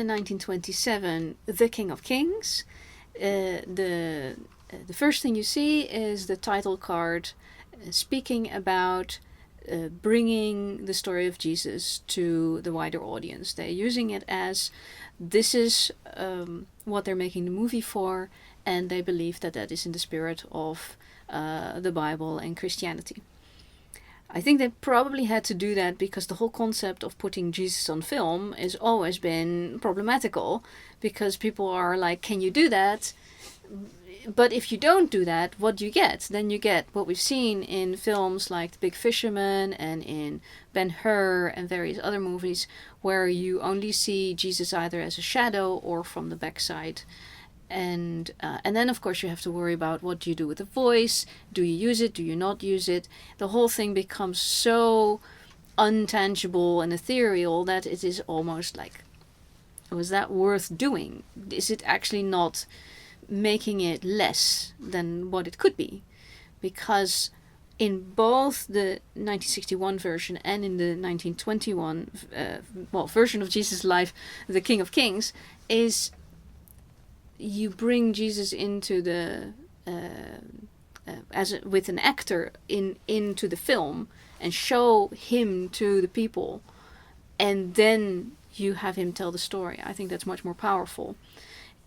in 1927 The King of Kings, the first thing you see is the title card speaking about bringing the story of Jesus to the wider audience. They're using it as this is what they're making the movie for, and they believe that that is in the spirit of the Bible and Christianity. I think they probably had to do that because the whole concept of putting Jesus on film has always been problematical, because people are like, can you do that? But if you don't do that, what do you get? Then you get what we've seen in films like The Big Fisherman and in Ben-Hur and various other movies, where you only see Jesus either as a shadow or from the backside. And then, of course, you have to worry about what do you do with the voice. Do you use it? Do you not use it? The whole thing becomes so untangible and ethereal that it is almost like, was that worth doing? Is it actually not making it less than what it could be? Because in both the 1961 version and in the 1921 version of Jesus' life, The King of Kings, is you bring Jesus into the with an actor into the film and show him to the people, and then you have him tell the story. I think that's much more powerful.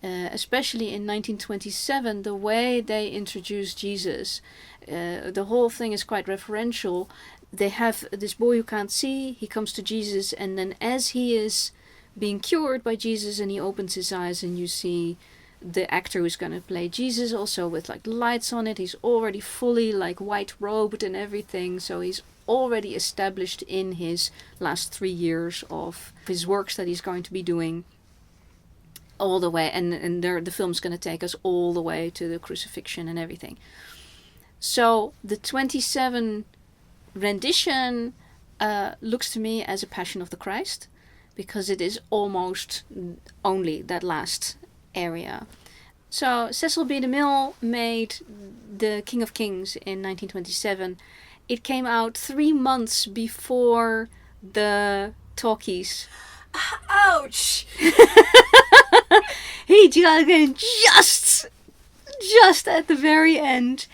Especially in 1927, the way they introduce Jesus, the whole thing is quite referential. They have this boy who can't see, he comes to Jesus, and then as he is being cured by Jesus and he opens his eyes, and you see the actor who's going to play Jesus also with like lights on it. He's already fully like white robed and everything, so he's already established in his last 3 years of his works that he's going to be doing all the way, and the film's going to take us all the way to the crucifixion and everything. So the 27 rendition looks to me as a Passion of the Christ, because it is almost only that last area. So Cecil B. DeMille made The King of Kings in 1927. It came out 3 months before the talkies. Ouch! He just at the very end.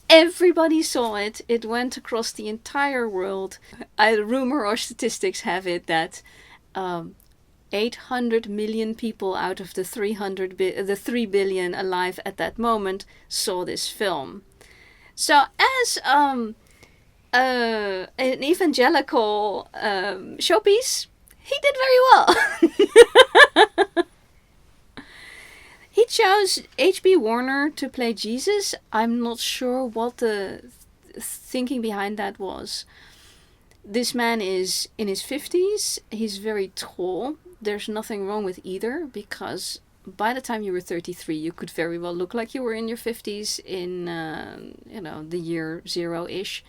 Everybody saw it. It went across the entire world. Rumor or statistics have it that 800 million people out of the 3 billion alive at that moment saw this film. So as an evangelical showpiece, he did very well. He chose H.B. Warner to play Jesus. I'm not sure what the thinking behind that was. This man is in his 50s. He's very tall. There's nothing wrong with either, because by the time you were 33, you could very well look like you were in your 50s in, the year 0-ish.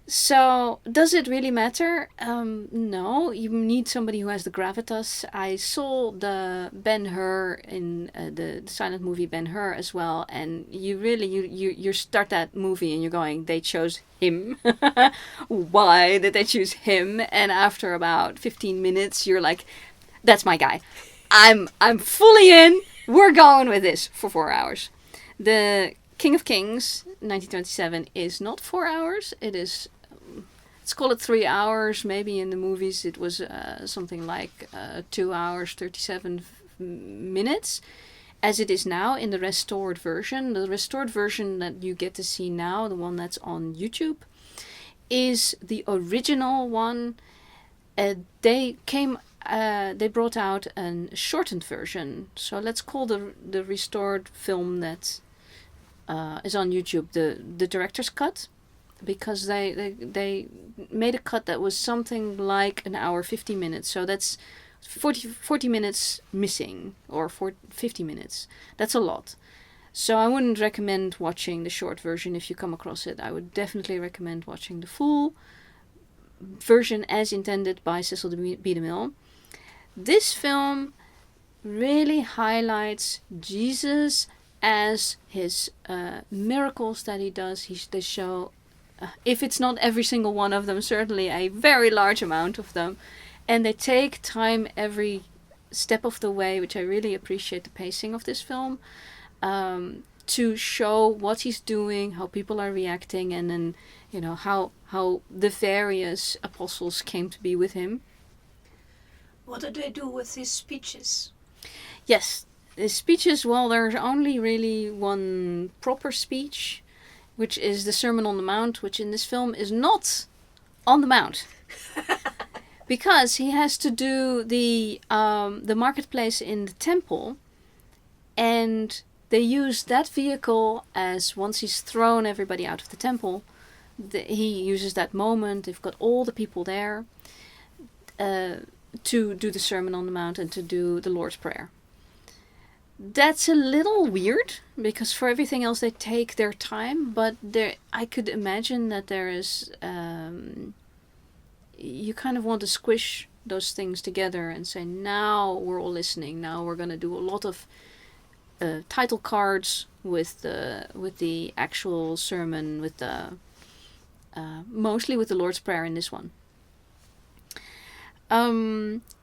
So, does it really matter? No, you need somebody who has the gravitas. I saw the Ben-Hur in the silent movie Ben-Hur as well, and you start that movie and you're going, they chose him. Why did they choose him? And after about 15 minutes, you're like, that's my guy. I'm fully in. We're going with this for 4 hours. The King of Kings, 1927, is not 4 hours. It is, let's call it 3 hours. Maybe in the movies it was something like 2 hours, 37 minutes. As it is now in the restored version. The restored version that you get to see now, the one that's on YouTube, is the original one. They brought out a shortened version. So let's call the restored film that is on YouTube the director's cut, because they made a cut that was something like an hour 50 minutes. So that's 40 minutes missing, or 50 minutes. That's a lot. So I wouldn't recommend watching the short version if you come across it. I would definitely recommend watching the full version as intended by Cecil B. DeMille. This film really highlights Jesus as his miracles that he does. They show, if it's not every single one of them, certainly a very large amount of them. And they take time every step of the way, which I really appreciate the pacing of this film, to show what he's doing, how people are reacting, and then, you know, how the various apostles came to be with him. What do they do with his speeches? Yes, the speeches, well, there's only really one proper speech, which is the Sermon on the Mount, which in this film is not on the Mount. Because he has to do the marketplace in the temple, and they use that vehicle as, once he's thrown everybody out of the temple, he uses that moment, they've got all the people there, to do the Sermon on the Mount and to do the Lord's Prayer. That's a little weird, because for everything else they take their time, but I could imagine that there is... you kind of want to squish those things together and say, now we're all listening, now we're going to do a lot of title cards with the actual sermon, with the mostly with the Lord's Prayer in this one.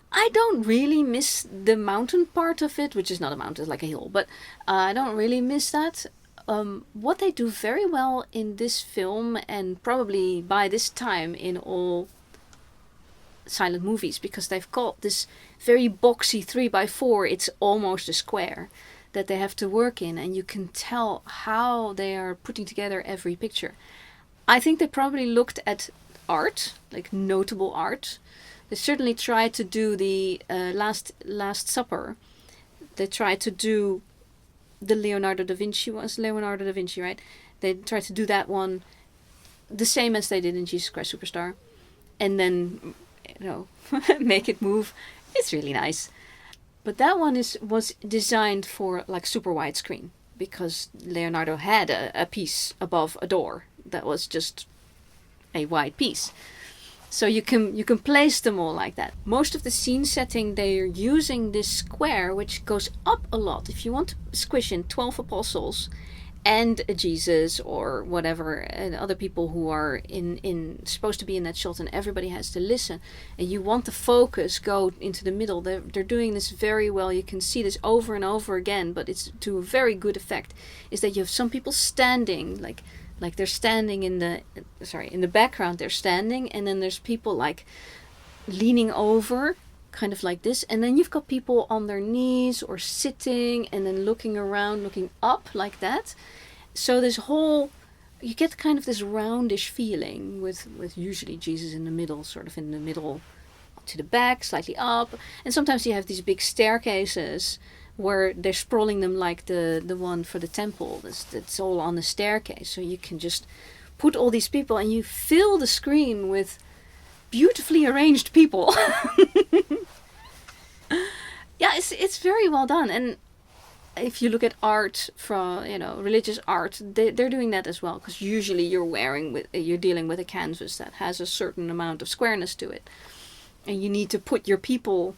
I don't really miss the mountain part of it, which is not a mountain, it's like a hill, but I don't really miss that. What they do very well in this film, and probably by this time in all silent movies, because they've got this very boxy 3x4, it's almost a square, that they have to work in, and you can tell how they are putting together every picture. I think they probably looked at art, like notable art. They certainly tried to do the Last Supper. They tried to do the Leonardo da Vinci, right? They tried to do that one the same as they did in Jesus Christ Superstar, and then, you know, make it move. It's really nice. But that one was designed for like super widescreen, because Leonardo had a piece above a door that was just a wide piece. So you can place them all like that. Most of the scene setting, they're using this square, which goes up a lot. If you want to squish in 12 apostles and a Jesus or whatever, and other people who are in supposed to be in that shot, and everybody has to listen, and you want the focus go into the middle, they're doing this very well. You can see this over and over again, but it's to a very good effect, is that you have some people standing, like they're standing in the background, they're standing, and then there's people like leaning over, kind of like this, and then you've got people on their knees or sitting and then looking around, looking up like that. So this whole, you get kind of this roundish feeling with usually Jesus in the middle, sort of in the middle to the back, slightly up, and sometimes you have these big staircases where they're sprawling them like the one for the temple. That's all on the staircase, so you can just put all these people and you fill the screen with beautifully arranged people. Yeah, it's very well done. And if you look at art, from religious art, they're doing that as well, because usually you're dealing with a canvas that has a certain amount of squareness to it, and you need to put your people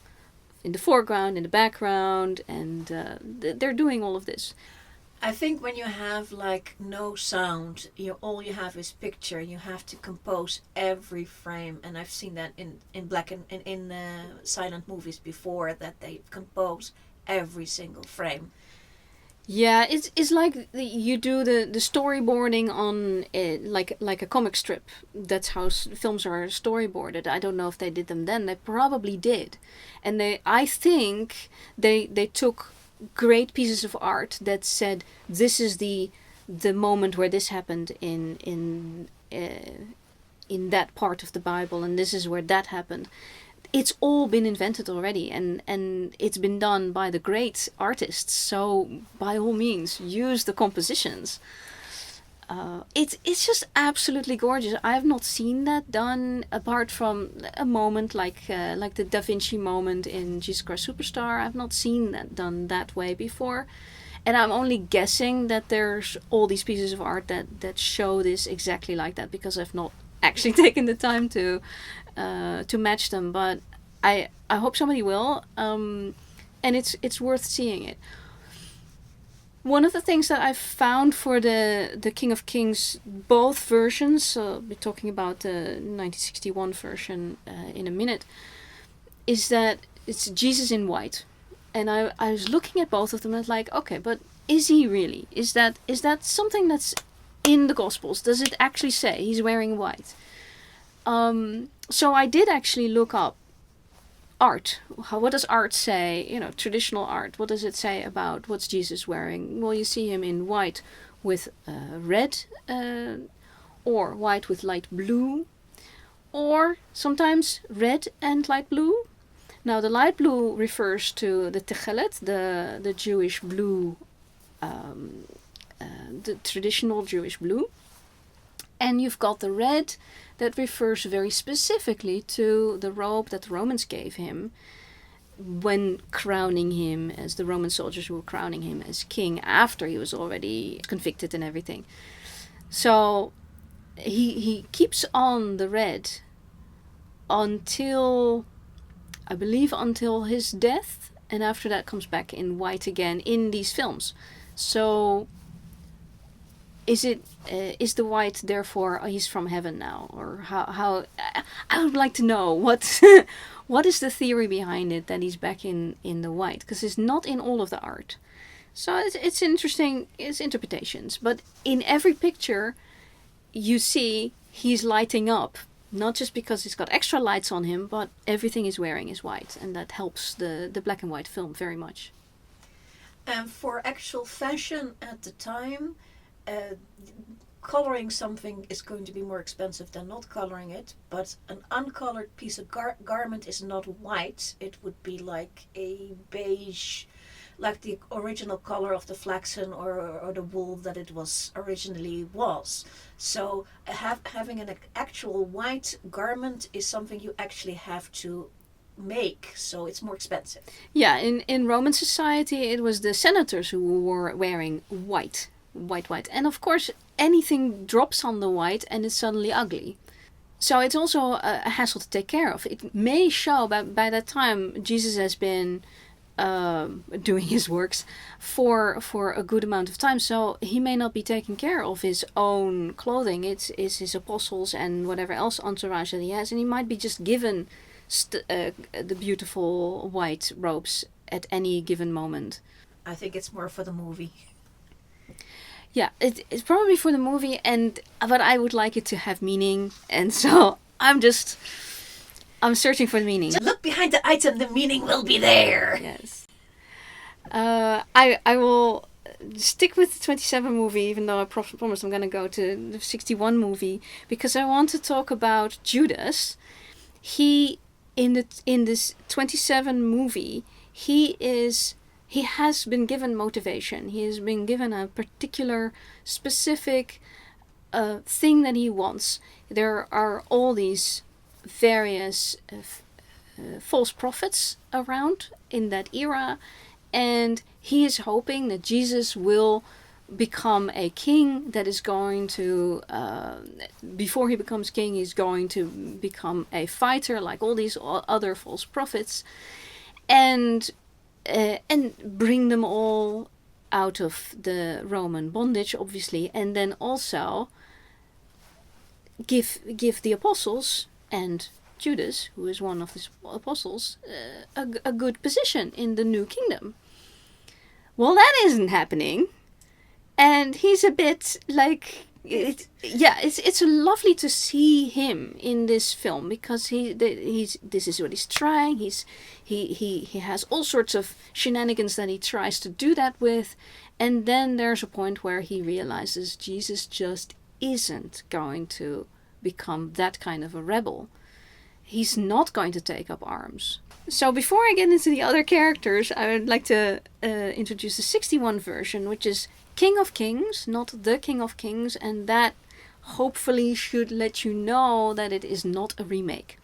in the foreground, in the background, and they're doing all of this. I think when you have like no sound, all you have is picture. You have to compose every frame, and I've seen that in black and in silent movies before, that they compose every single frame. Yeah, it's like you do the storyboarding on like a comic strip. That's how films are storyboarded. I don't know if they did them then. They probably did, and I think they took great pieces of art that said, this is the moment where this happened in that part of the Bible, and this is where that happened. It's all been invented already, and it's been done by the great artists. So by all means, use the compositions. It's just absolutely gorgeous. I have not seen that done apart from a moment like the Da Vinci moment in Jesus Christ Superstar. I've not seen that done that way before, and I'm only guessing that there's all these pieces of art that show this exactly like that, because I've not actually taken the time to match them. But I hope somebody will, and it's worth seeing it. One of the things that I've found for the King of Kings, both versions, we're talking about the 1961 version in a minute, is that it's Jesus in white. And I was looking at both of them and like, okay, but is he really? Is that something that's in the Gospels? Does it actually say he's wearing white? So I did actually look up art. What does art say? You know, traditional art. What does it say about what's Jesus wearing? Well, you see him in white with red, or white with light blue, or sometimes red and light blue. Now, the light blue refers to the Tekhelet, the Jewish blue, the traditional Jewish blue. And you've got the red that refers very specifically to the robe that the Romans gave him when crowning him, as the Roman soldiers were crowning him as king after he was already convicted and everything. So he keeps on the red until, I believe, until his death, and after that comes back in white again in these films. So is the white therefore he's from heaven now, or how I would like to know what what is the theory behind it that he's back in the white, because it's not in all of the art. So it's interesting, it's interpretations, but in every picture you see he's lighting up, not just because he's got extra lights on him, but everything he's wearing is white, and that helps the black and white film very much. For actual fashion at the time, coloring something is going to be more expensive than not coloring it, but an uncolored piece of garment is not white. It would be like a beige, like the original color of the flaxen or the wool that it was originally was. So having an actual white garment is something you actually have to make, so it's more expensive. Yeah, in Roman society it was the senators who were wearing white. And of course anything drops on the white and it's suddenly ugly. So it's also a hassle to take care of. It may show by that time Jesus has been doing his works for a good amount of time, so he may not be taking care of his own clothing. It's his apostles and whatever else entourage that he has, and he might be just given the beautiful white robes at any given moment. I think it's more for the movie. Yeah, it's probably for the movie, but I would like it to have meaning, and so I'm searching for the meaning. So look behind the item, the meaning will be there. Yes. I will stick with the 27 movie, even though I promised I'm going to go to the 61 movie, because I want to talk about Judas. He, in this 27 movie, he has been given motivation. He has been given a particular, specific thing that he wants. There are all these various false prophets around in that era, and he is hoping that Jesus will become a king that is going to, before he becomes king, he's going to become a fighter like all these other false prophets, and bring them all out of the Roman bondage, obviously, and then also give the apostles and Judas, who is one of the apostles, a good position in the new kingdom. Well, that isn't happening, and he's a bit like it's lovely to see him in this film, because this is what he's trying. He has all sorts of shenanigans that he tries to do that with, and then there's a point where he realizes Jesus just isn't going to become that kind of a rebel. He's not going to take up arms. So before I get into the other characters, I would like to introduce the 61 version, which is King of Kings, not the King of Kings, and that hopefully should let you know that it is not a remake.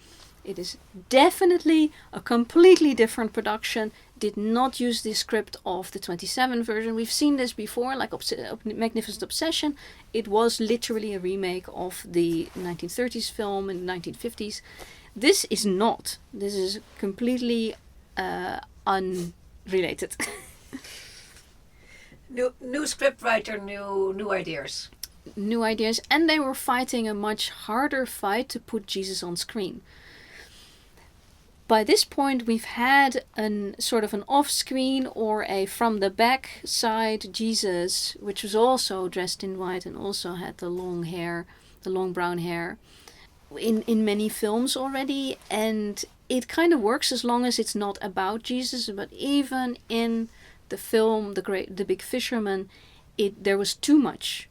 It is definitely a completely different production. Did not use the script of the 27 version. We've seen this before, like Magnificent Obsession. It was literally a remake of the 1930s film in the 1950s. This is not. This is completely unrelated. New script writer, new ideas. New ideas, and they were fighting a much harder fight to put Jesus on screen. by this point we've had an sort of an off-screen or a from the back side Jesus, which was also dressed in white and also had the long hair, the long brown hair, in many films already. And it kind of works as long as it's not about Jesus. But even in the film The Big Fisherman, there was too much.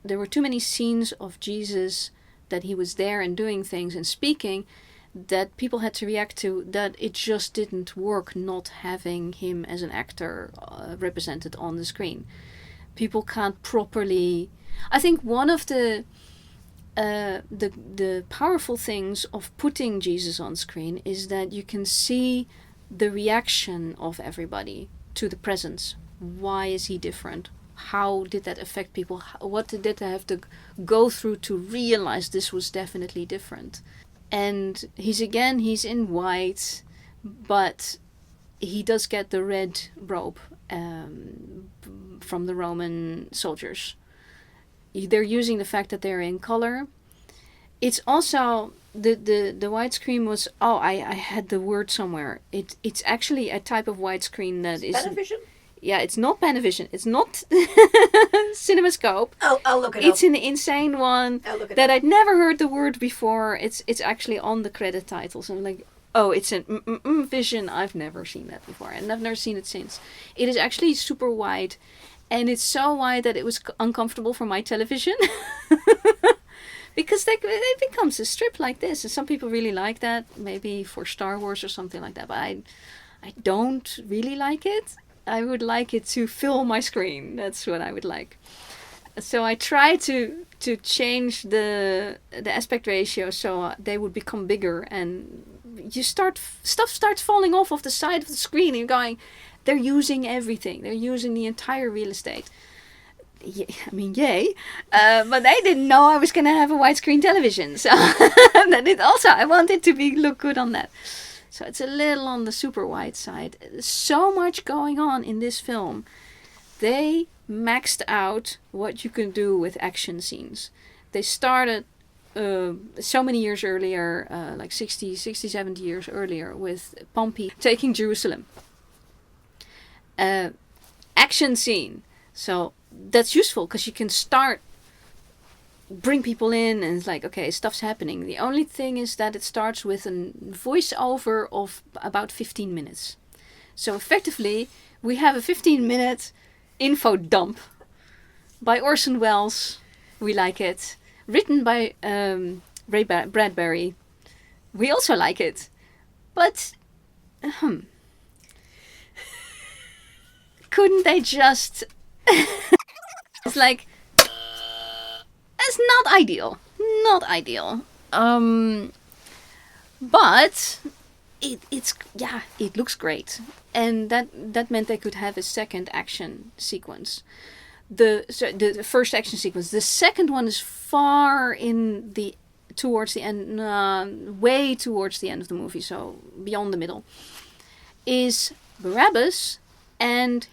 There were too many scenes of Jesus that he was there and doing things and speaking that people had to react to, that it just didn't work not having him as an actor represented on the screen. People can't properly... I think one of the powerful things of putting Jesus on screen is that you can see the reaction of everybody to the presence. Why is he different? How did that affect people? What did they have to go through to realize this was definitely different? And he's in white, but he does get the red robe from the Roman soldiers. They're using the fact that they're in color. It's also the widescreen was I had the word somewhere. It's actually a type of widescreen that is Panavision? Yeah, it's not Panavision. It's not CinemaScope. I'll look it up. It's an insane one that I'd never heard the word before. It's actually on the credit titles. I'm like, oh, it's an vision. I've never seen that before, and I've never seen it since. It is actually super wide, and it's so wide that it was uncomfortable for my television. Because it becomes a strip like this, and some people really like that, maybe for Star Wars or something like that, but I don't really like it. I would like it to fill my screen. That's what I would like. So I try to change the aspect ratio so they would become bigger, and stuff starts falling off of the side of the screen, and you're going, they're using everything. They're using the entire real estate. Yeah, I mean, yay. But they didn't know I was going to have a widescreen television. So I wanted to look good on that. So it's a little on the super wide side. There's so much going on in this film. They maxed out what you can do with action scenes. They started so many years earlier, like 60, 70 years earlier, with Pompey taking Jerusalem. Action scene. So that's useful because you can bring people in, and it's like, okay, stuff's happening. The only thing is that it starts with a voiceover of about 15 minutes. So effectively, we have a 15-minute info dump by Orson Welles. We like it. Written by Ray Bradbury. We also like it. But couldn't they just... It's like... It's not ideal. Not ideal. But it looks great. And that meant they could have a second action sequence. The first action sequence. The second one is far towards the end, way towards the end of the movie, so beyond the middle. Is Barabbas and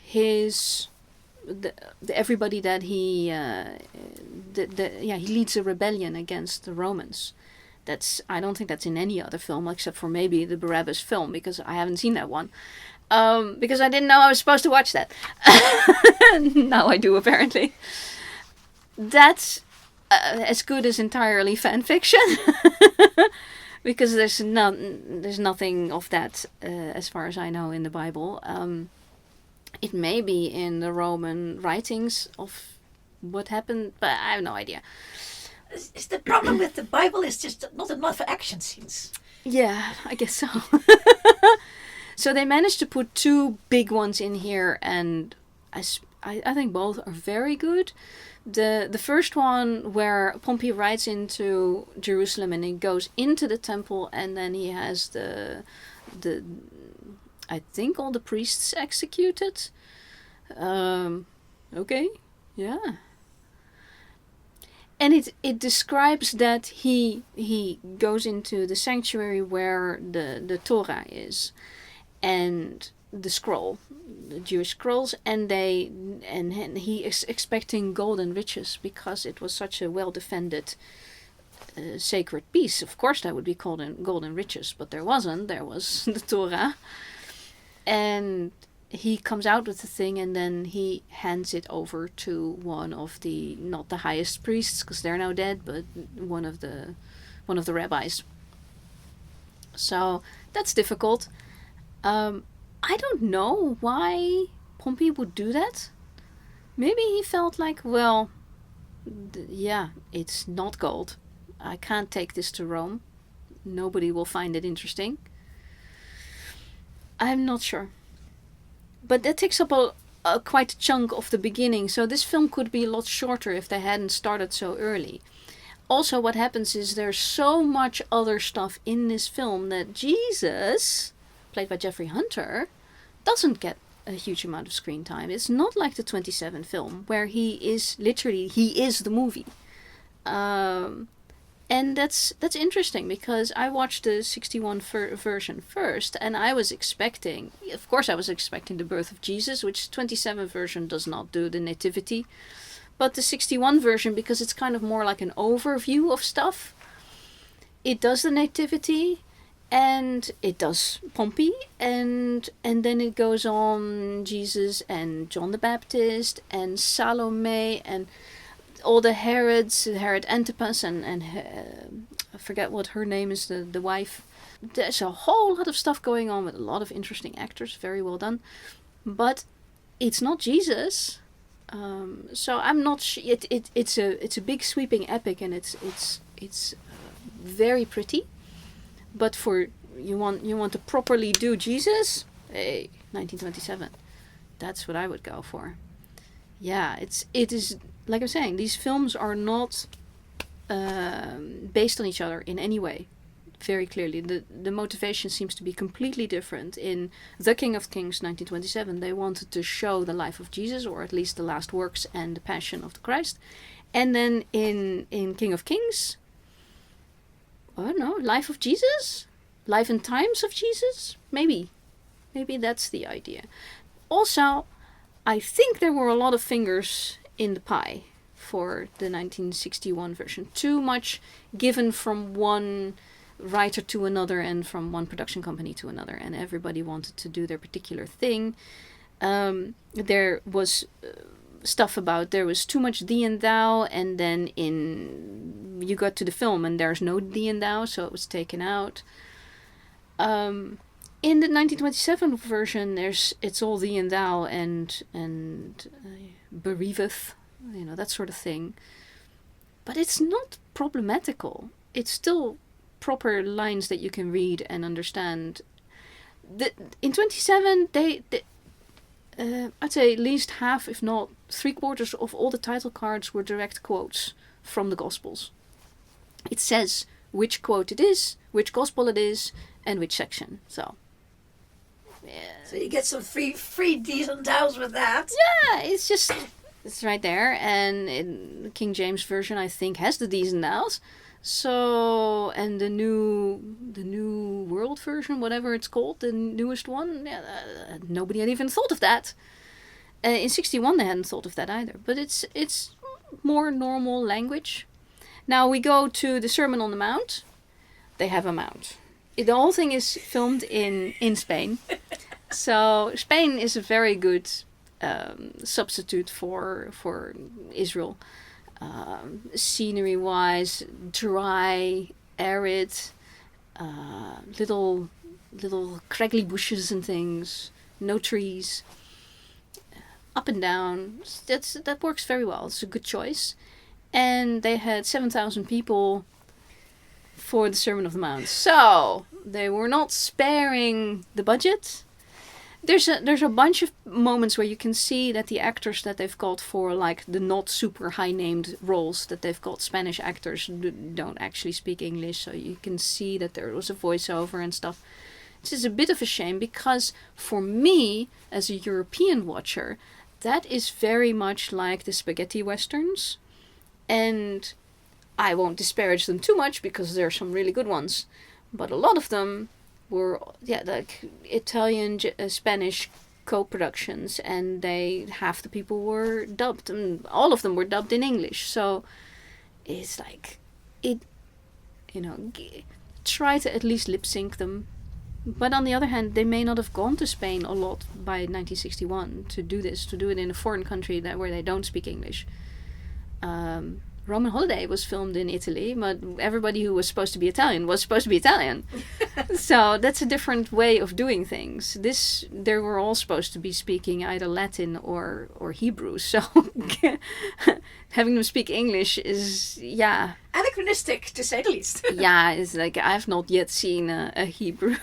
everybody that he leads a rebellion against the Romans. I don't think that's in any other film except for maybe the Barabbas film, because I haven't seen that one. Because I didn't know I was supposed to watch that. Now I do, apparently. That's as good as entirely fan fiction. Because there's nothing of that, as far as I know, in the Bible. It may be in the Roman writings of what happened, but I have no idea. Is the problem with the Bible is just not enough action scenes? Yeah, I guess so. So they managed to put two big ones in here, and I think both are very good. The first one, where Pompey rides into Jerusalem and he goes into the temple, and then he has the I think all the priests executed. Okay, yeah. And it describes that he goes into the sanctuary where the Torah is, and the scroll, the Jewish scrolls, and he is expecting gold and riches because it was such a well defended sacred piece. Of course, that would be called in golden riches, but there wasn't. There was the Torah. And he comes out with the thing, and then he hands it over to one of the, not the highest priests, because they're now dead, but one of the rabbis. So that's difficult. I don't know why Pompey would do that. Maybe he felt like, well, yeah, it's not gold. I can't take this to Rome. Nobody will find it interesting. I'm not sure. But that takes up quite a chunk of the beginning, so this film could be a lot shorter if they hadn't started so early. Also, what happens is there's so much other stuff in this film that Jesus, played by Jeffrey Hunter, doesn't get a huge amount of screen time. It's not like the 27 film, where he is the movie. And that's interesting, because I watched the 61 version first, and I was expecting the birth of Jesus, which 27 version does not do, the nativity. But the 61 version, because it's kind of more like an overview of stuff, it does the nativity, and it does Pompey, and then it goes on Jesus and John the Baptist and Salome and all the Herods, Herod Antipas and I forget what her name is, the wife. There's a whole lot of stuff going on with a lot of interesting actors, very well done. But it's not Jesus, so I'm not. It's a big sweeping epic, and it's very pretty. But for you want to properly do Jesus, hey, 1927. That's what I would go for. Yeah, it is like I'm saying. These films are not based on each other in any way. Very clearly, the motivation seems to be completely different. In The King of Kings, 1927, they wanted to show the life of Jesus, or at least the last works and the passion of the Christ. And then in King of Kings, I don't know, life of Jesus? Life and times of Jesus? Maybe that's the idea. Also, I think there were a lot of fingers in the pie for the 1961 version. Too much given from one writer to another and from one production company to another, and everybody wanted to do their particular thing. There was stuff about there was too much thee and thou, and then you got to the film and there's no thee and thou, so it was taken out. In the 1927 version, it's all thee and thou and bereaveth, that sort of thing. But it's not problematical. It's still proper lines that you can read and understand. In 27, I'd say at least half, if not 3/4 of all the title cards were direct quotes from the Gospels. It says which quote it is, which Gospel it is, and which section. So, yeah. So you get some free D's and Dows with that. Yeah, it's right there. And in the King James version, I think, has the D's and Dows. So, and the new world version, whatever it's called, the newest one, nobody had even thought of that. In 61, they hadn't thought of that either. But it's more normal language. Now we go to the Sermon on the Mount. They have a mount. The whole thing is filmed in Spain. So Spain is a very good substitute for Israel. Scenery-wise, dry, arid, little craggly bushes and things, no trees, up and down. That works very well. It's a good choice. And they had 7,000 people for the Sermon on the Mount. So they were not sparing the budget. There's a bunch of moments where you can see that the actors that they've got for like the not super high named roles, that they've got Spanish actors don't actually speak English, so you can see that there was a voiceover and stuff. This is a bit of a shame, because for me as a European watcher, that is very much like the spaghetti westerns, and I won't disparage them too much because there are some really good ones, but a lot of them were like Italian, Spanish co-productions, and half the people were dubbed, and all of them were dubbed in English. So it's like try to at least lip sync them. But on the other hand, they may not have gone to Spain a lot by 1961 to do it in a foreign country where they don't speak English. Roman Holiday was filmed in Italy, but everybody who was supposed to be Italian was supposed to be Italian. So that's a different way of doing things. They were all supposed to be speaking either Latin or Hebrew. So having them speak English is, anachronistic, to say the least. Yeah, it's like I've not yet seen a Hebrew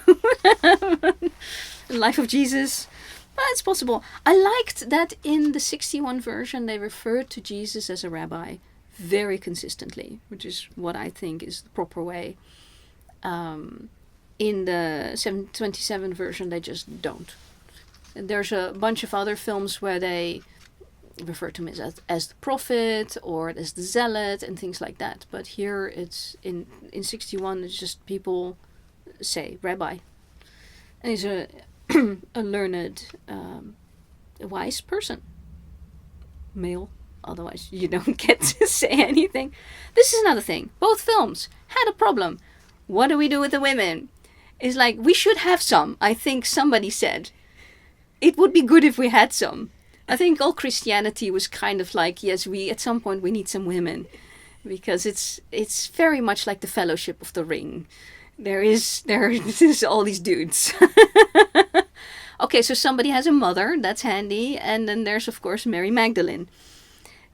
Life of Jesus. But it's possible. I liked that in the 61 version they referred to Jesus as a rabbi very consistently, which is what I think is the proper way. In the 727 version they just don't. And there's a bunch of other films where they refer to him as the prophet or as the zealot and things like that. But here it's in 61 it's just people say rabbi. And he's a learned, wise person. Male. Otherwise you don't get to say anything. This is another thing. Both films had a problem. What do we do with the women? It's like, we should have some. I think somebody said it would be good if we had some. I think all Christianity was kind of like, yes, at some point we need some women. Because it's very much like the Fellowship of the Ring. There's all these dudes. Okay, so somebody has a mother, that's handy. And then there's, of course, Mary Magdalene.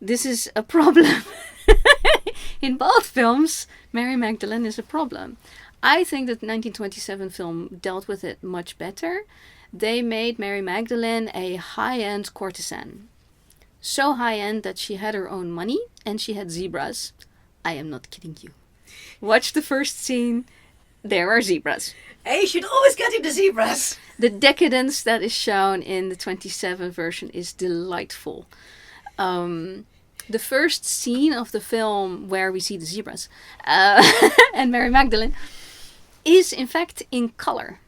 This is a problem. In both films, Mary Magdalene is a problem. I think that the 1927 film dealt with it much better. They made Mary Magdalene a high-end courtesan. So high-end that she had her own money and she had zebras. I am not kidding you. Watch the first scene. There are zebras. Hey, you should always get into zebras. The decadence that is shown in the 27 version is delightful. The first scene of the film where we see the zebras and Mary Magdalene is in fact in color.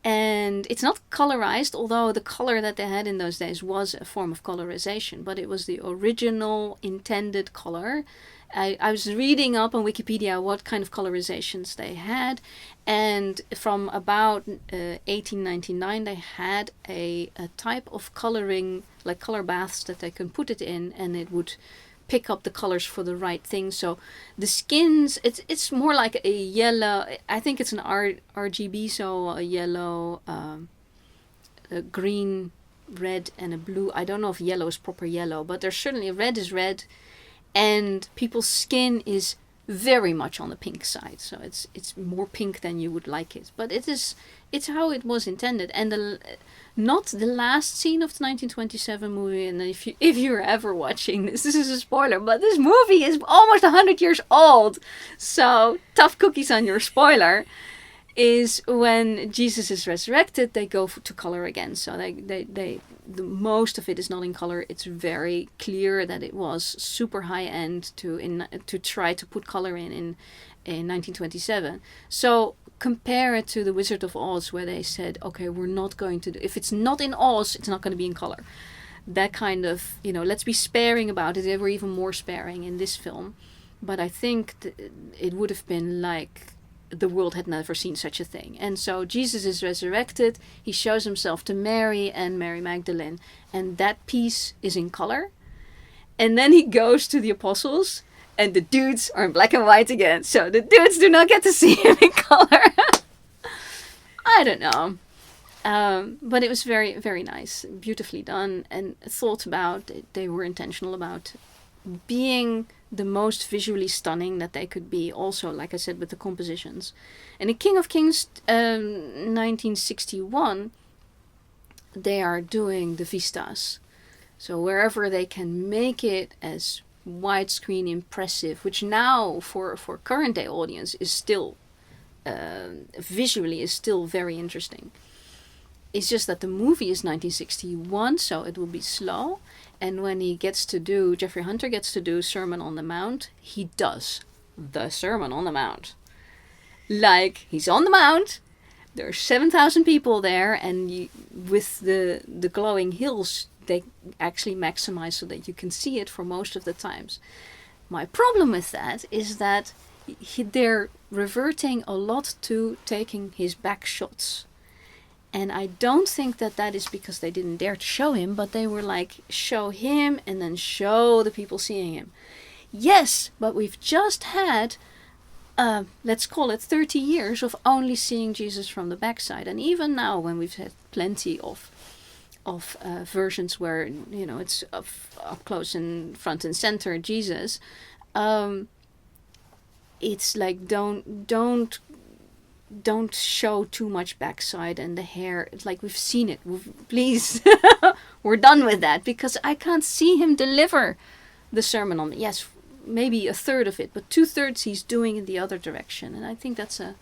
And it's not colorized, although the color that they had in those days was a form of colorization, but it was the original intended color. I was reading up on Wikipedia what kind of colorizations they had, and from about 1899 they had a type of coloring, like color baths that they can put it in, and it would pick up the colors for the right thing. So the skins, it's more like a yellow, I think it's an RGB, so a yellow, a green, red and a blue. I don't know if yellow is proper yellow, but there's certainly red is red, and people's skin is very much on the pink side. So it's more pink than you would like it, but it's how it was intended. And not the last scene of the 1927 movie. And if you're ever watching this is a spoiler, but this movie is almost 100 years old, so tough cookies on your spoiler. Is when Jesus is resurrected, they go to color again. So the most of it is not in color. It's very clear that it was super high end to try to put color in 1927. So compare it to The Wizard of Oz, where they said, okay, we're not going to if it's not in Oz, it's not going to be in color. That kind of, let's be sparing about it. They were even more sparing in this film, but I think it would have been like the world had never seen such a thing. And so Jesus is resurrected, he shows himself to Mary and Mary Magdalene, and that piece is in color. And then he goes to the apostles, and the dudes are in black and white again. So the dudes do not get to see him in color. I don't know. But it was very, very nice, beautifully done, and thought about. They were intentional about being the most visually stunning that they could be, also, like I said, with the compositions. And in King of Kings 1961, they are doing the vistas. So wherever they can make it as widescreen impressive, which now for current day audience is still visually is still very interesting. It's just that the movie is 1961, so it will be slow. And when Jeffrey Hunter gets to do Sermon on the Mount, he does the Sermon on the Mount. Like, he's on the Mount, there are 7,000 people there, and with the glowing hills, they actually maximize so that you can see it for most of the times. My problem with that is that they're reverting a lot to taking his back shots. And I don't think that is because they didn't dare to show him, but they were like, show him and then show the people seeing him. Yes, but we've just had, let's call it 30 years of only seeing Jesus from the backside. And even now, when we've had plenty of versions where, it's up close and front and center Jesus, it's like, don't show too much backside and the hair. It's like, we've seen it. Please, we're done with that, because I can't see him deliver the sermon on it. Yes, maybe a third of it, but 2/3 he's doing in the other direction. And I think it's a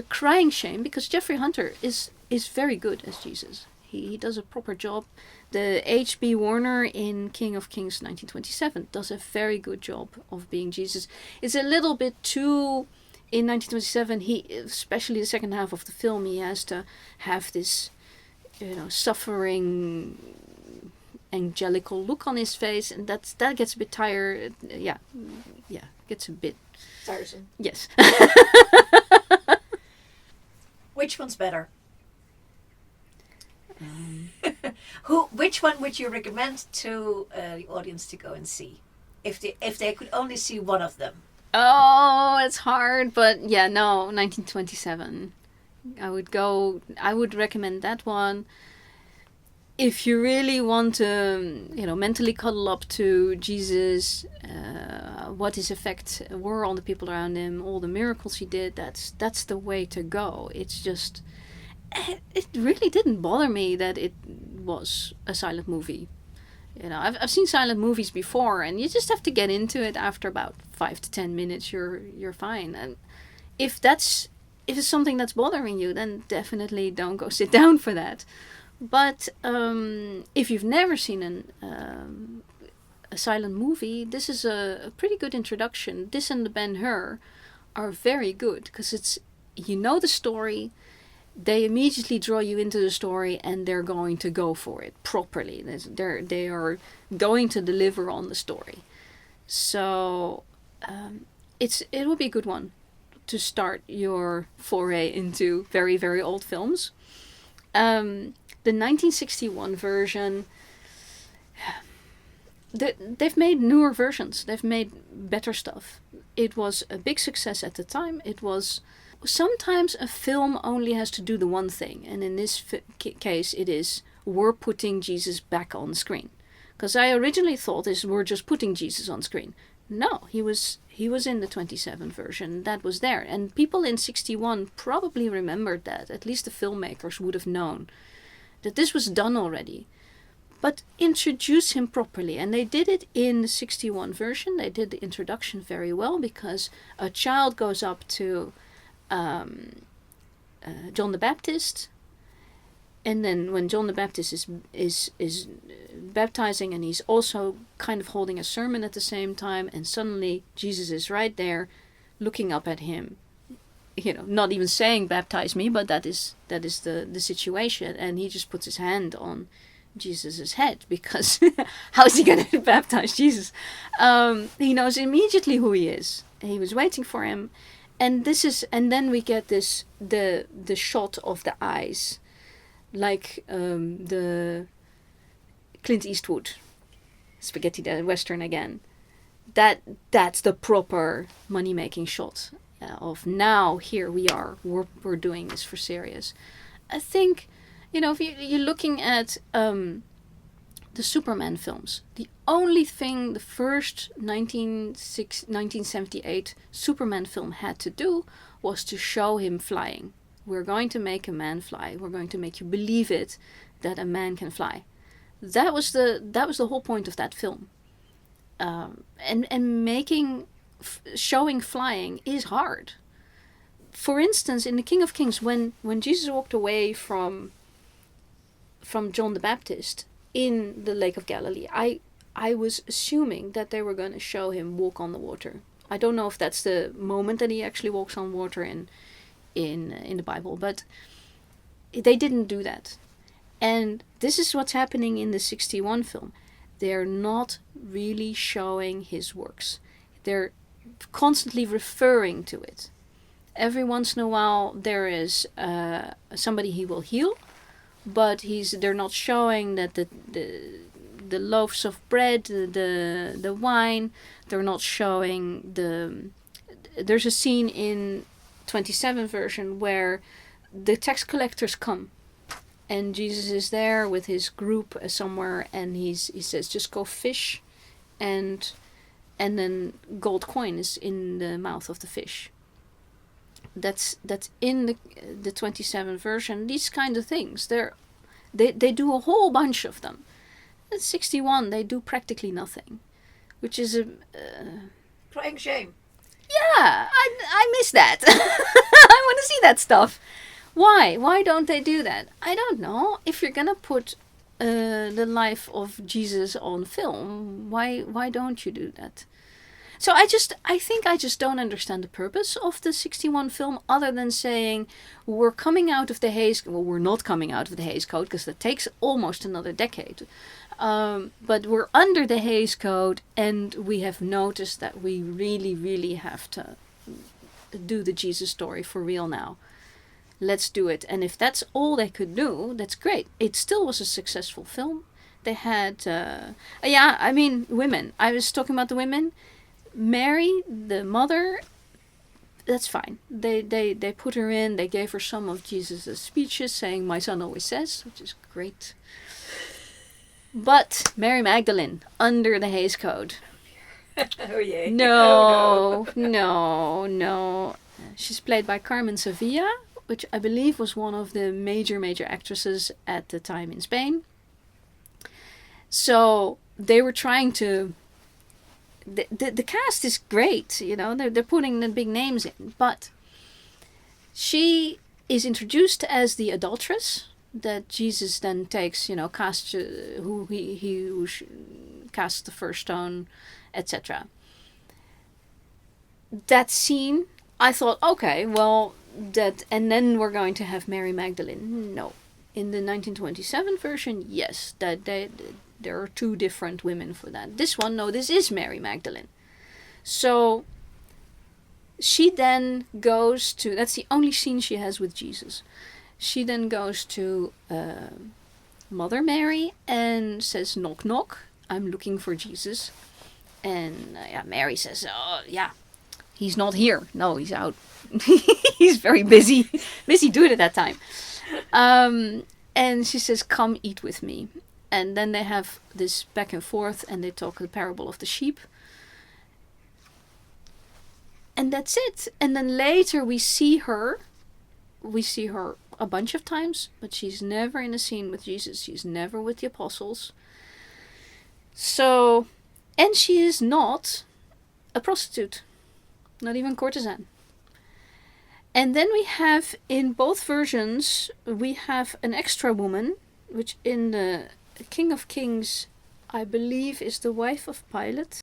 crying shame, because Jeffrey Hunter is very good as Jesus. He does a proper job. The H.B. Warner in King of Kings 1927 does a very good job of being Jesus. It's a little bit too... In 1927, especially the second half of the film, he has to have this, suffering, angelical look on his face, and that gets a bit tired. Yeah, gets a bit tiresome. Yes. Which one's better? Which one would you recommend to the audience to go and see, if they could only see one of them? Oh, it's hard, but yeah, no, 1927. I would recommend that one. If you really want to, mentally cuddle up to Jesus, what his effects were on the people around him, all the miracles he did, that's the way to go. It's just, it really didn't bother me that it was a silent movie. I've seen silent movies before, and you just have to get into it. After about 5 to 10 minutes, you're fine. And if it's something that's bothering you, then definitely don't go sit down for that. But if you've never seen a silent movie, this is a pretty good introduction. This and the Ben-Hur are very good, because it's, the story. They immediately draw you into the story, and they're going to go for it properly. They are going to deliver on the story. So it will be a good one to start your foray into very, very old films. The 1961 version, they've made newer versions. They've made better stuff. It was a big success at the time. It was... Sometimes a film only has to do the one thing, and in this case it is, we're putting Jesus back on screen. Because I originally thought we're just putting Jesus on screen. No, he was in the 27 version. That was there, and people in 61 probably remembered that. At least the filmmakers would have known that this was done already. But introduce him properly, and they did it in the 61 version. They did the introduction very well, because a child goes up to John the Baptist, and then when John the Baptist is baptizing, and he's also kind of holding a sermon at the same time, and suddenly Jesus is right there looking up at him, not even saying baptize me, but that is the situation, and he just puts his hand on Jesus's head, because how is he going to baptize Jesus? He knows immediately who he is. He was waiting for him. And then we get the shot of the eyes, like the Clint Eastwood spaghetti western again. That's the proper money making shot of, now here we are, we're doing this for serious. I think, if you're looking at the Superman films, the only thing the first 1978 Superman film had to do was to show him flying. We're going to make a man fly. We're going to make you believe it, that a man can fly. That was the whole point of that film. And showing flying is hard. For instance, in the King of Kings, when Jesus walked away from John the Baptist in the Lake of Galilee, I was assuming that they were going to show him walk on the water. I don't know if that's the moment that he actually walks on water in the Bible, but they didn't do that. And this is what's happening in the 61 film. They're not really showing his works. They're constantly referring to it. Every once in a while there is somebody he will heal, but they're not showing that the loaves of bread, the wine, they're not showing there's a scene in 27 version where the tax collectors come and Jesus is there with his group somewhere, and he says, just go fish, and then gold coin is in the mouth of the fish. That's in the 27 version. These kind of things, they do a whole bunch of them. At 61 they do practically nothing, which is a Crying shame. yeah, I miss that. I want to see that stuff. Why don't they do that? I don't know. If you're gonna put the life of Jesus on film, why don't you do that? So I think I just don't understand the purpose of the 61 film, other than saying we're coming out of the Hays. Well, we're not coming out of the Hays Code, because that takes almost another decade. But we're under the Hays Code, and we have noticed that we really, really have to do the Jesus story for real now. Let's do it. And if that's all they could do, that's great. It still was a successful film. They had, women. I was talking about the women. Mary, the mother, that's fine. They put her in. They gave her some of Jesus' speeches saying, my son always says, which is great. But Mary Magdalene, under the Hays Code. Oh, yay. No. She's played by Carmen Sevilla, which I believe was one of the major actresses at the time in Spain. So they were trying to... The cast is great, they're putting the big names in, but she is introduced as the adulteress that Jesus then takes, casts who casts the first stone, etc. That scene, I thought, okay, well, and then we're going to have Mary Magdalene. No, in the 1927 version, yes, that there are two different women for that. This one, no, this is Mary Magdalene. So she then goes to, that's the only scene she has with Jesus. She then goes to Mother Mary and says, knock, knock, I'm looking for Jesus. And Mary says, oh, yeah, he's not here. No, he's out. He's very busy doing it at that time. And she says, come eat with me. And then they have this back and forth, and they talk the parable of the sheep. And that's it. And then later we see her a bunch of times, but she's never in a scene with Jesus. She's never with the apostles. So, and she is not a prostitute, not even courtesan. And then we have, in both versions, we have an extra woman, which in the King of Kings, I believe, is the wife of Pilate.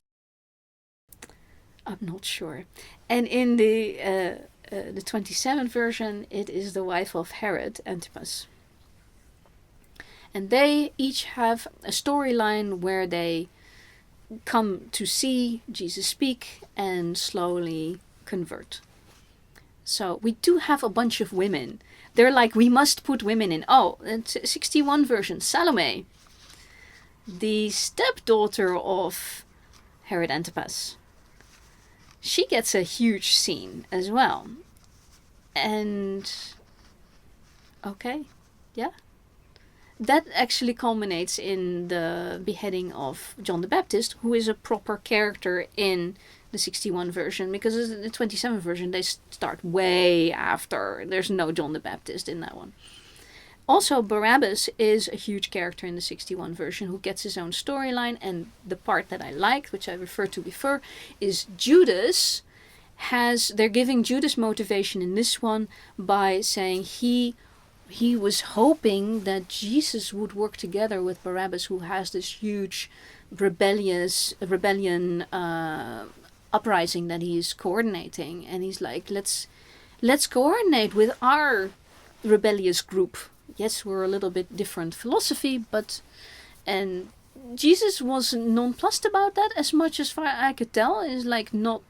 I'm not sure. And in the 27 version, it is the wife of Herod Antipas. And they each have a storyline where they come to see Jesus speak and slowly convert. So we do have a bunch of women. They're like, we must put women in. Oh, it's 61 version, Salome, the stepdaughter of Herod Antipas. She gets a huge scene as well. And okay, yeah. That actually culminates in the beheading of John the Baptist, who is a proper character in the 61 version, because in the 27 version they start way after. There's no John the Baptist in that one. Also, Barabbas is a huge character in the 61 version who gets his own storyline, and the part that I liked, which I referred to before, is Judas they're giving Judas motivation in this one by saying he was hoping that Jesus would work together with Barabbas, who has this huge rebellion uprising that he's coordinating, and he's like, let's coordinate with our rebellious group. Yes, we're a little bit different philosophy, and Jesus was nonplussed about that, as much as far I could tell. Is like not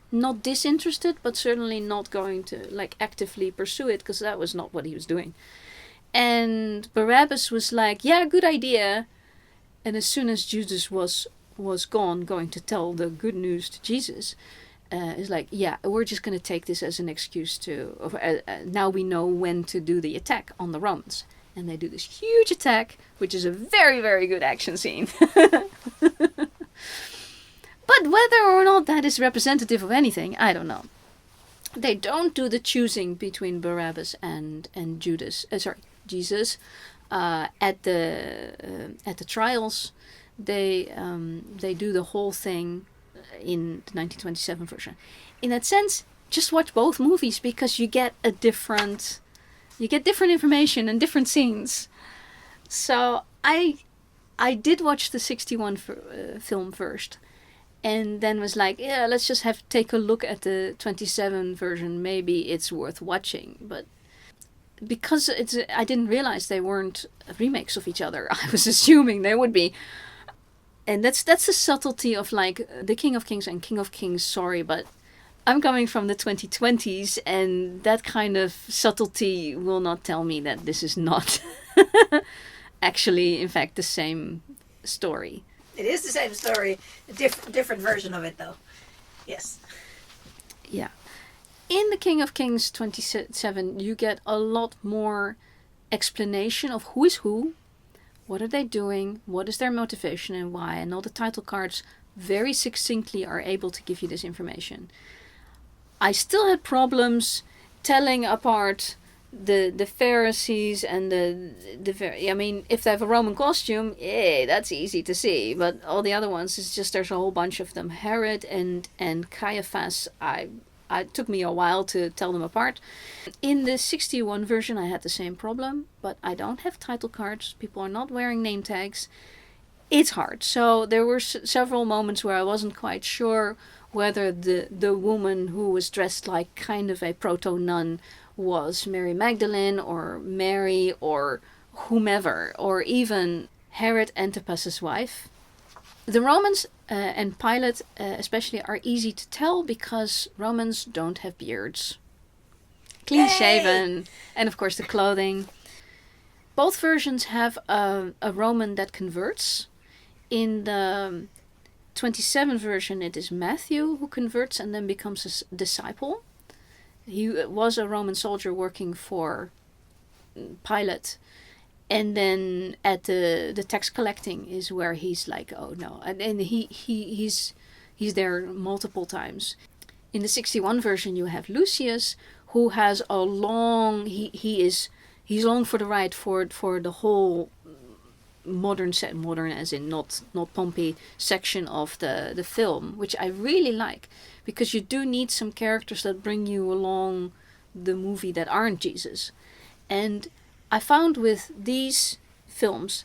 disinterested, but certainly not going to like actively pursue it, because that was not what he was doing. And Barabbas was like, yeah, good idea. And as soon as Judas was gone, going to tell the good news to Jesus, is like, yeah, we're just going to take this as an excuse to. Now we know when to do the attack on the Romans. And they do this huge attack, which is a very, very good action scene. But whether or not that is representative of anything, I don't know. They don't do the choosing between Barabbas and Judas. Jesus. At the trials, they do the whole thing in the 1927 version. In that sense, just watch both movies, because you get different information and different scenes. So I did watch the 61 film first, and then was like, yeah, let's just take a look at the 27 version. Maybe it's worth watching. But because I didn't realize they weren't remakes of each other. I was assuming they would be. And that's the subtlety of like the King of Kings and King of Kings. Sorry, but I'm coming from the 2020s, and that kind of subtlety will not tell me that this is not actually, in fact, the same story. It is the same story, a different version of it, though. Yes. Yeah. In the King of Kings 27, you get a lot more explanation of who is who, what are they doing, what is their motivation and why, and all the title cards very succinctly are able to give you this information. I still had problems telling apart the Pharisees and I mean, if they have a Roman costume, that's easy to see. But all the other ones, it's just there's a whole bunch of them. Herod and Caiaphas, it took me a while to tell them apart. In the 61 version, I had the same problem, but I don't have title cards. People are not wearing name tags. It's hard. So there were several moments where I wasn't quite sure whether the woman who was dressed like kind of a proto-nun was Mary Magdalene or Mary or whomever, or even Herod Antipas's wife. The Romans and Pilate especially are easy to tell because Romans don't have beards. Clean shaven, and of course the clothing. Both versions have a Roman that converts. In the 27 version, it is Matthew who converts and then becomes a disciple. He was a Roman soldier working for Pilate. And then at the tax collecting is where he's like, oh no. And he's there multiple times. In the 61 version, you have Lucius, who has a long, he's long for the ride for the whole modern as in not Pompey section of the film, which I really like, because you do need some characters that bring you along the movie that aren't Jesus. And I found with these films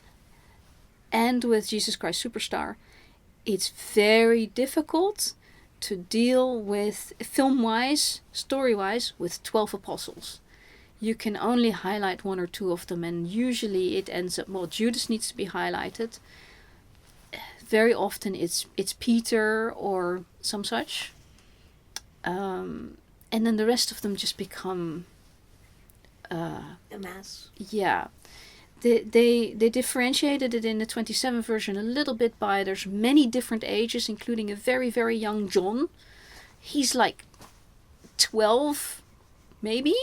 and with Jesus Christ Superstar, it's very difficult to deal with, film-wise, story-wise, with 12 apostles. You can only highlight one or two of them, and usually it ends up, well, Judas needs to be highlighted. Very often it's Peter or some such. And then the rest of them just become a mass. Yeah. They differentiated it in the 27 version a little bit by there's many different ages, including a very, very young John. He's like 12, maybe?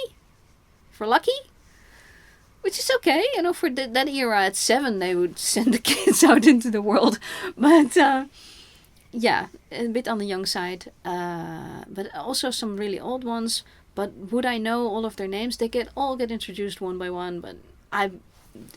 For lucky? Which is okay, you know, for that era at 7 they would send the kids out into the world. But yeah, a bit on the young side. But also some really old ones. But would I know all of their names? They all get introduced one by one, but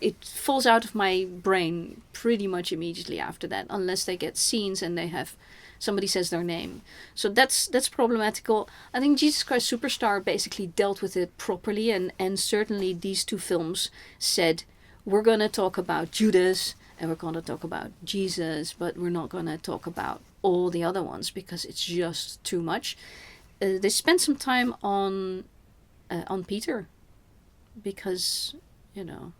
it falls out of my brain pretty much immediately after that, unless they get scenes and they have somebody says their name. So that's problematical. I think Jesus Christ Superstar basically dealt with it properly, and certainly these two films said, we're going to talk about Judas and we're going to talk about Jesus, but we're not going to talk about all the other ones because it's just too much. They spent some time on Peter because, you know,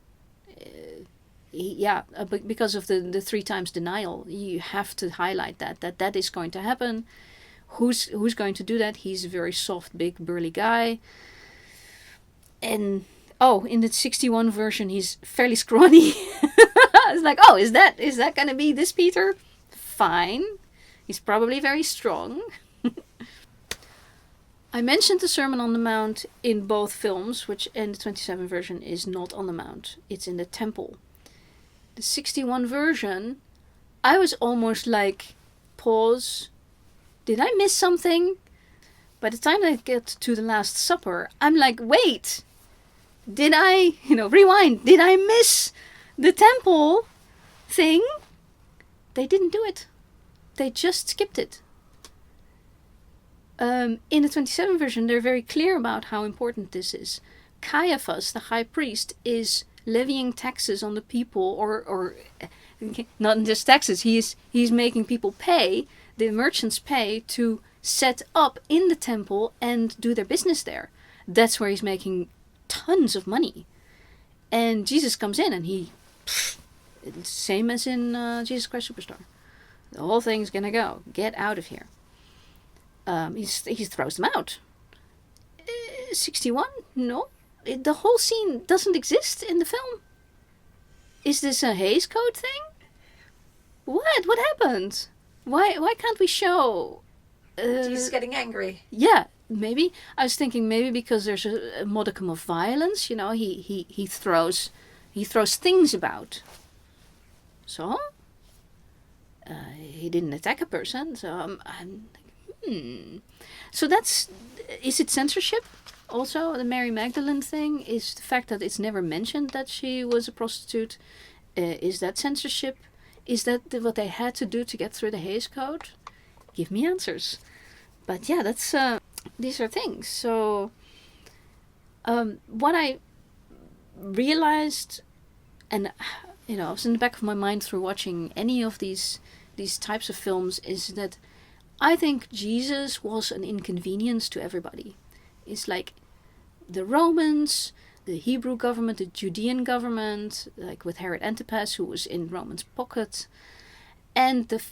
because of the 3 times denial, you have to highlight that is going to happen. Who's going to do that? He's a very soft, big, burly guy. And in the 61 version, he's fairly scrawny. It's like, is that gonna be this Peter? Fine. He's probably very strong. I mentioned the Sermon on the Mount in both films, which in the 27 version is not on the Mount. It's in the temple. The 61 version, I was almost like, pause. Did I miss something? By the time I get to the Last Supper, I'm like, wait. Did I, rewind. Did I miss the temple thing? They didn't do it. They just skipped it. In the 27 version, they're very clear about how important this is. Caiaphas, the high priest, is levying taxes on the people, or not just taxes. He's making people pay. The merchants pay to set up in the temple and do their business there. That's where he's making tons of money. And Jesus comes in and same as in Jesus Christ Superstar. The whole thing's gonna go. Get out of here. He throws them out. 61? No. The whole scene doesn't exist in the film. Is this a Hays Code thing? What? What happened? Why can't we show... Jesus getting angry. Yeah, maybe. I was thinking maybe because there's a modicum of violence. He throws things about. So? He didn't attack a person, so I'm So is it censorship? Also, the Mary Magdalene thing is the fact that it's never mentioned that she was a prostitute. Is that censorship? Is that what they had to do to get through the Hays Code? Give me answers. But yeah, that's these are things. So what I realized, and it was in the back of my mind through watching any of these types of films, is that I think Jesus was an inconvenience to everybody. It's like the Romans, the Hebrew government, the Judean government, like with Herod Antipas, who was in Roman's pocket, and the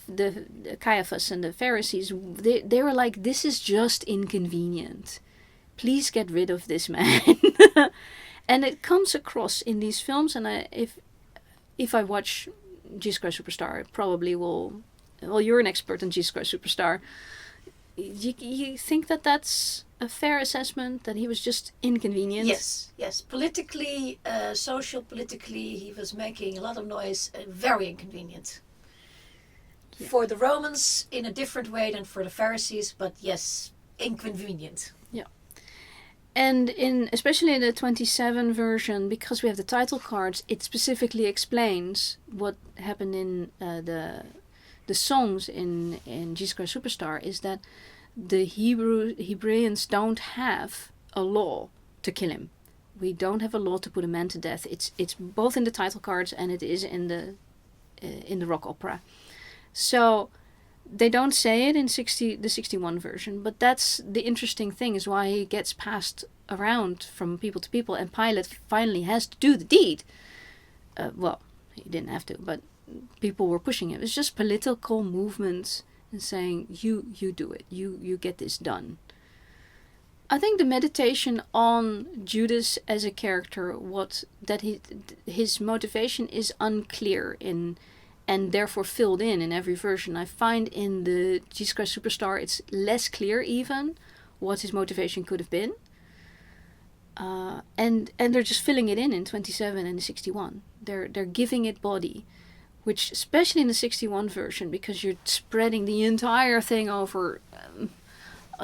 Caiaphas and the Pharisees. They were like, this is just inconvenient. Please get rid of this man. And it comes across in these films. And if I watch Jesus Christ Superstar, I probably will. Well, you're an expert on Jesus Christ Superstar. You think that that's a fair assessment, that he was just inconvenient? Yes. Politically, politically, he was making a lot of noise, very inconvenient. Yeah. For the Romans, in a different way than for the Pharisees, but yes, inconvenient. Yeah. And especially in the 27 version, because we have the title cards, it specifically explains what happened in the songs in Jesus Christ Superstar, is that the Hebreans don't have a law to kill him. We don't have a law to put a man to death. It's both in the title cards and it is in the rock opera. So they don't say it in the 61 version, but that's the interesting thing, is why he gets passed around from people to people, and Pilate finally has to do the deed. Well, he didn't have to, but people were pushing him. It's just political movements and saying, you do it, you get this done. I think the meditation on Judas as a character, his motivation is unclear and therefore filled in every version. I find in the Jesus Christ Superstar it's less clear even what his motivation could have been. And they're just filling it in 27 and 61. They're giving it body. Which, especially in the 61 version, because you're spreading the entire thing over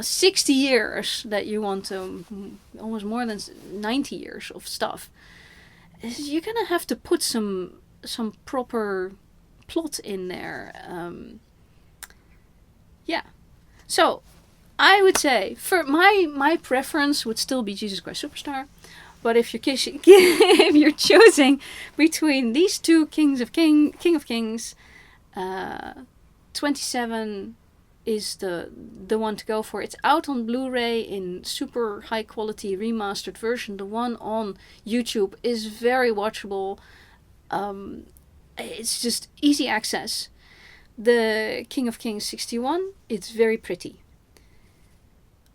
60 years, that you want to, almost more than 90 years of stuff, you're going to have to put some proper plot in there. Yeah. So, I would say, for my preference would still be Jesus Christ Superstar. But if you're choosing between these two King of Kings, 27 is the one to go for. It's out on Blu-ray in super high quality remastered version. The one on YouTube is very watchable. It's just easy access. The King of Kings 61, it's very pretty.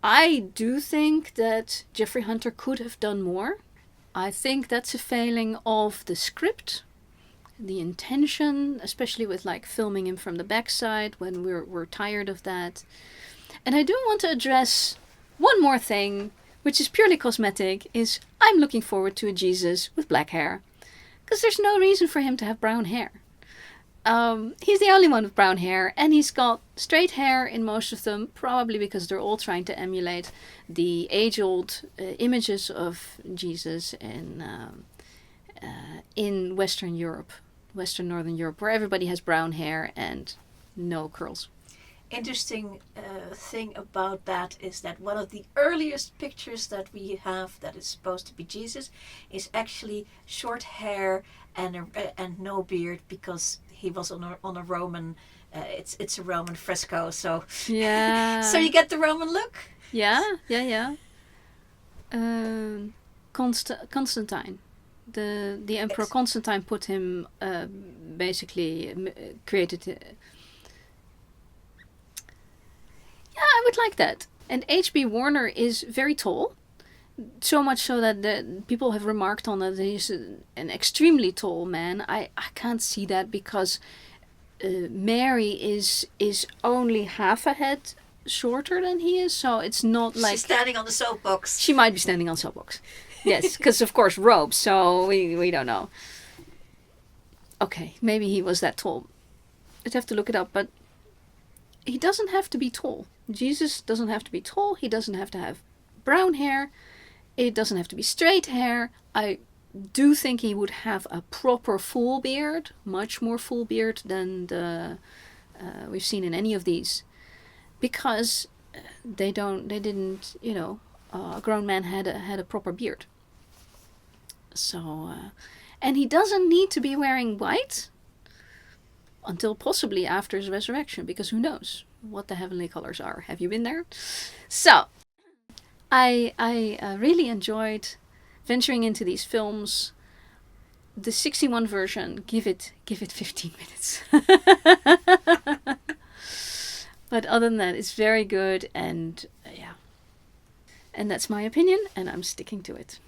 I do think that Jeffrey Hunter could have done more. I think that's a failing of the script, the intention, especially with like filming him from the backside when we're tired of that. And I do want to address one more thing, which is purely cosmetic, is I'm looking forward to a Jesus with black hair. Because there's no reason for him to have brown hair. He's the only one with brown hair, and he's got straight hair in most of them, probably because they're all trying to emulate the age-old images of Jesus in Western Europe, Western Northern Europe, where everybody has brown hair and no curls. Interesting thing about that is that one of the earliest pictures that we have that is supposed to be Jesus is actually short hair and no beard, because he was on a Roman. It's a Roman fresco, so Yeah. so you get the Roman look. Yeah. Constantine, the Emperor Constantine put him basically created. Yeah, I would like that. And H.B. Warner is very tall. So much so that the people have remarked on that he's an extremely tall man. I can't see that because Mary is only half a head shorter than he is. So it's not like... She's standing on the soapbox. She might be standing on soapbox. Yes, because of course robes, so we don't know. Okay, maybe he was that tall. I'd have to look it up, but he doesn't have to be tall. Jesus doesn't have to be tall. He doesn't have to have brown hair. It doesn't have to be straight hair. I do think he would have a proper full beard, much more full beard than we've seen in any of these, because they didn't, a grown man had a proper beard. So, and he doesn't need to be wearing white until possibly after his resurrection, because who knows what the heavenly colors are. Have you been there? So, I really enjoyed venturing into these films. The 61 version, give it 15 minutes. But other than that, it's very good, and yeah. And that's my opinion, and I'm sticking to it.